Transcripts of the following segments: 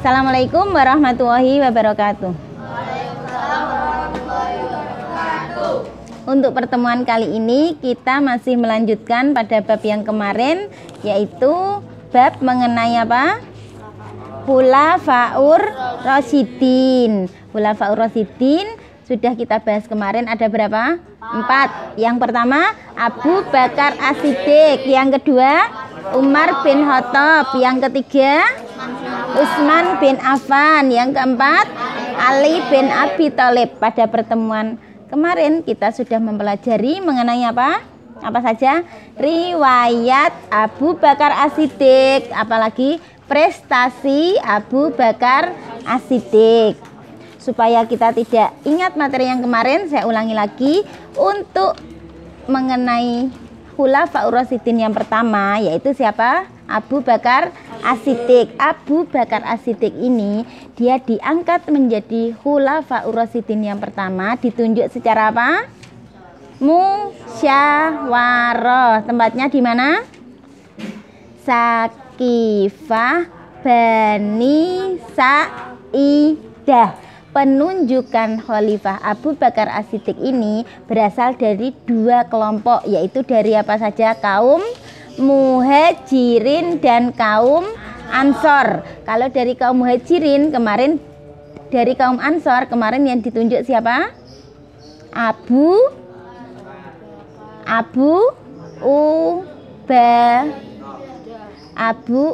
Assalamualaikum warahmatullahi wabarakatuh. Untuk pertemuan kali ini kita masih melanjutkan pada bab yang kemarin, yaitu bab mengenai apa? Khulafaur Rasyidin. Khulafaur Rasyidin sudah kita bahas kemarin, ada berapa? 4. Yang pertama Abu Bakar As-Siddiq, yang kedua Umar bin Khattab, yang ketiga Utsman bin Affan, yang keempat Ali bin Abi Thalib. Pada pertemuan kemarin kita sudah mempelajari mengenai apa? Apa saja? Riwayat Abu Bakar As-Siddiq, apalagi prestasi Abu Bakar As-Siddiq. Supaya kita tidak ingat materi yang kemarin, saya ulangi lagi untuk mengenai Khulafaur Rasyidin yang pertama, yaitu siapa? Abu Bakar As-Siddiq. Abu Bakar As-Siddiq ini dia diangkat menjadi Khulafaur Rasyidin yang pertama, ditunjuk secara apa? Musyawarah. Tempatnya di mana? Sakifah Bani Sa'idah. Penunjukan Khalifah Abu Bakar As-Siddiq ini berasal dari 2 kelompok, yaitu dari apa saja? Kaum Muhajirin dan kaum Ansor. Kalau dari kaum Muhajirin kemarin, dari kaum Ansor kemarin yang ditunjuk siapa? Abu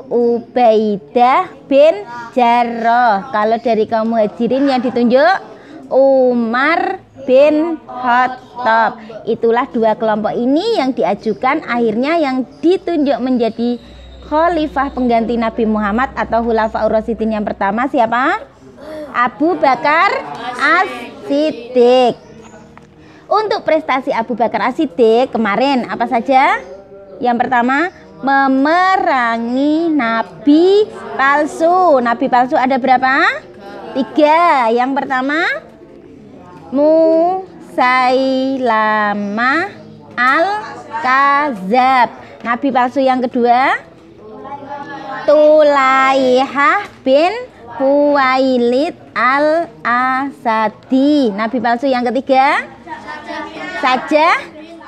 Ubaidah bin Jarrah. Kalau dari kaum Muhajirin yang ditunjuk Umar bin Khattab. Itulah 2 kelompok ini yang diajukan, akhirnya yang ditunjuk menjadi khalifah pengganti Nabi Muhammad atau Khulafaur Rasyidin yang pertama siapa? Abu Bakar As-Siddiq. Untuk prestasi Abu Bakar As-Siddiq kemarin apa saja? Yang pertama, memerangi nabi palsu. Nabi palsu ada berapa? 3. Yang pertama Musailamah Al-Kadzab. Nabi palsu yang kedua Tulaihah bin Huwailid Al-Asadi. Nabi palsu yang ketiga Sajah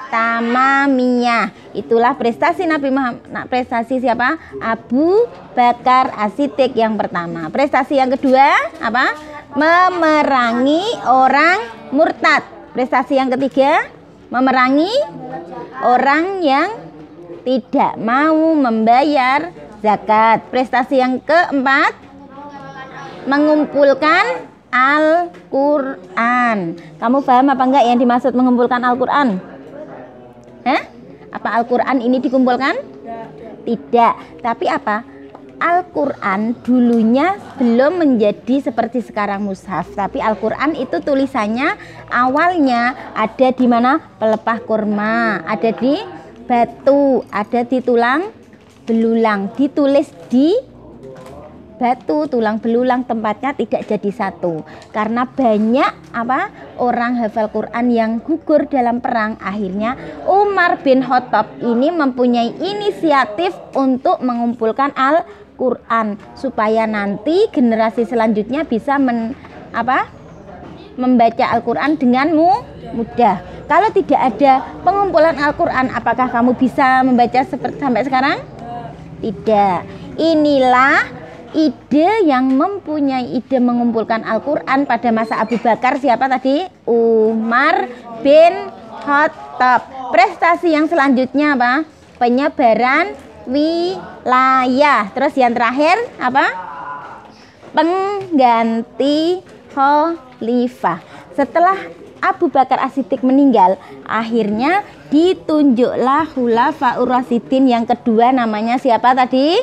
Tamamiyah. Itulah prestasi Nabi Muhammad. Prestasi siapa? Abu Bakar As-Siddiq yang pertama. Prestasi yang kedua apa? Memerangi orang murtad. Prestasi yang ketiga memerangi orang yang tidak mau membayar zakat. Prestasi yang keempat mengumpulkan Al-Quran. Kamu paham apa enggak yang dimaksud mengumpulkan Al-Quran? Apa Al-Quran ini dikumpulkan? Tidak. Tapi apa? Al-Quran dulunya belum menjadi seperti sekarang mushaf. Tapi Al-Quran itu tulisannya awalnya ada di mana? Pelepah kurma, ada di batu, ada di tulang belulang. Ditulis di batu, tulang belulang, tempatnya tidak jadi satu. Karena banyak orang hafal Quran yang gugur dalam perang. Akhirnya Umar bin Khattab ini mempunyai inisiatif untuk mengumpulkan Al-Quran supaya nanti generasi selanjutnya bisa membaca Al-Quran dengan mudah. Kalau tidak ada pengumpulan Al-Quran, apakah kamu bisa membaca seperti sampai sekarang? Tidak. Inilah ide yang mempunyai ide mengumpulkan Al-Quran pada masa Abu Bakar siapa tadi? Umar bin Khattab. Prestasi yang selanjutnya apa? Penyebaran wilayah. Terus yang terakhir apa? Pengganti khalifah. Setelah Abu Bakar As-Siddiq meninggal, akhirnya ditunjuklah Khulafaur Rasyidin yang kedua, namanya siapa tadi?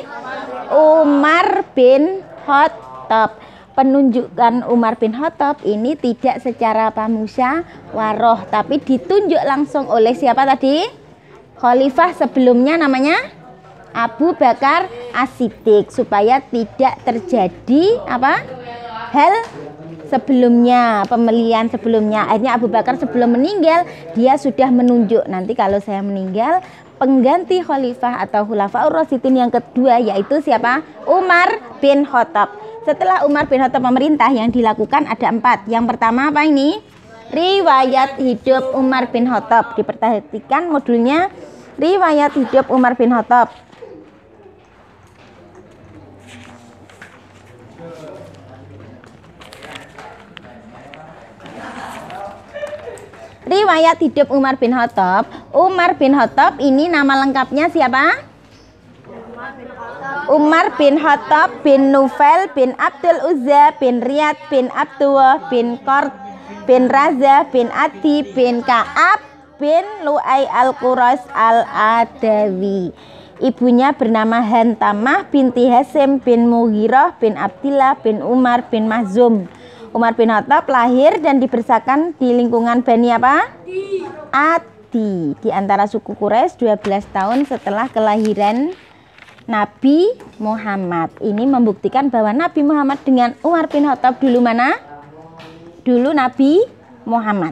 Umar bin Khattab. Penunjukan Umar bin Khattab ini tidak secara musyawarah, tapi ditunjuk langsung oleh siapa tadi? Khalifah sebelumnya namanya Abu Bakar As-Siddiq, supaya tidak terjadi hal sebelumnya, pemilihan sebelumnya. Akhirnya Abu Bakar sebelum meninggal dia sudah menunjuk, nanti kalau saya meninggal pengganti khalifah atau Khulafaur Rasyidin yang kedua yaitu siapa? Umar bin Khattab. Setelah Umar bin Khattab memerintah, yang dilakukan ada 4. Yang pertama apa ini? Riwayat hidup Umar bin Khattab. Diperhatikan modulnya riwayat hidup Umar bin Khattab. Riwayat hidup Umar bin Khattab. Umar bin Khattab ini nama lengkapnya siapa? Umar bin Khattab bin Nufail bin Abdul Uzza bin Riyad bin Abdullah bin Qurt bin Raza bin Adi bin Ka'ab bin Lu'ay al-Qurais al-Adawi. Ibunya bernama Hantamah binti Hasim bin Mughirah bin Abdillah bin Umar bin Mahzum. Umar bin Khattab lahir dan dibesarkan di lingkungan Bani apa? Adi, di antara suku Quraisy 12 tahun setelah kelahiran Nabi Muhammad. Ini membuktikan bahwa Nabi Muhammad dengan Umar bin Khattab dulu mana? Dulu Nabi Muhammad.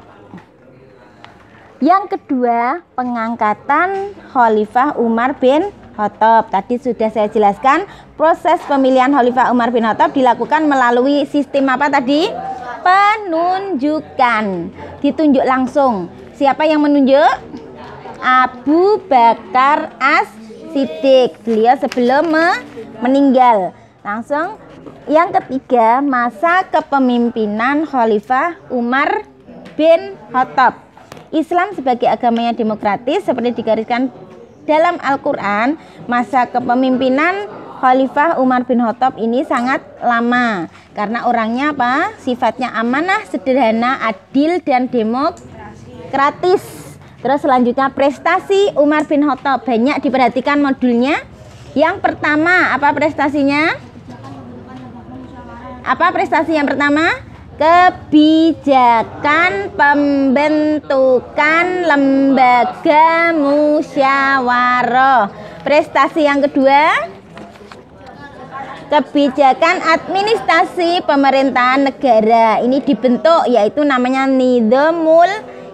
Yang kedua, pengangkatan Khalifah Umar bin Khattab. Tadi sudah saya jelaskan, proses pemilihan Khalifah Umar bin Khattab dilakukan melalui sistem apa tadi? Penunjukan. Ditunjuk langsung. Siapa yang menunjuk? Abu Bakar As-Siddiq. Beliau sebelum meninggal. Langsung yang ketiga, masa kepemimpinan Khalifah Umar bin Khattab. Islam sebagai agama yang demokratis seperti digariskan dalam Al-Quran, masa kepemimpinan Khalifah Umar bin Khattab ini sangat lama karena orangnya apa? Sifatnya amanah, sederhana, adil, dan demokratis. Terus selanjutnya prestasi Umar bin Khattab banyak diperhatikan modulnya. Yang pertama, apa prestasinya? Apa prestasi yang pertama? Kebijakan pembentukan lembaga musyawarah. Prestasi yang kedua, kebijakan administrasi pemerintahan negara. Ini dibentuk, yaitu namanya Nidhamul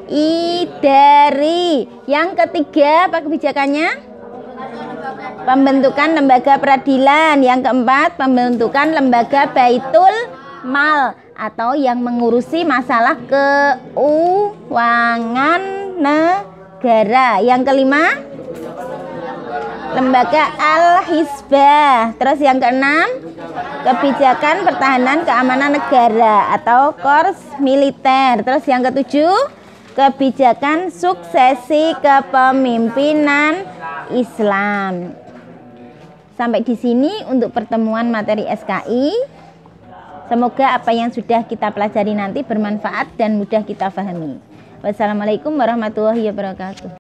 Idari. Yang ketiga, apa kebijakannya? Pembentukan lembaga peradilan. Yang keempat, pembentukan lembaga Baitul Mal atau yang mengurusi masalah keuangan negara. Yang kelima, lembaga Al-Hizbah. Terus yang keenam, kebijakan pertahanan keamanan negara atau Korps Militer. Terus yang ketujuh, kebijakan suksesi kepemimpinan Islam. Sampai di sini untuk pertemuan materi SKI. Semoga apa yang sudah kita pelajari nanti bermanfaat dan mudah kita pahami. Wassalamualaikum warahmatullahi wabarakatuh.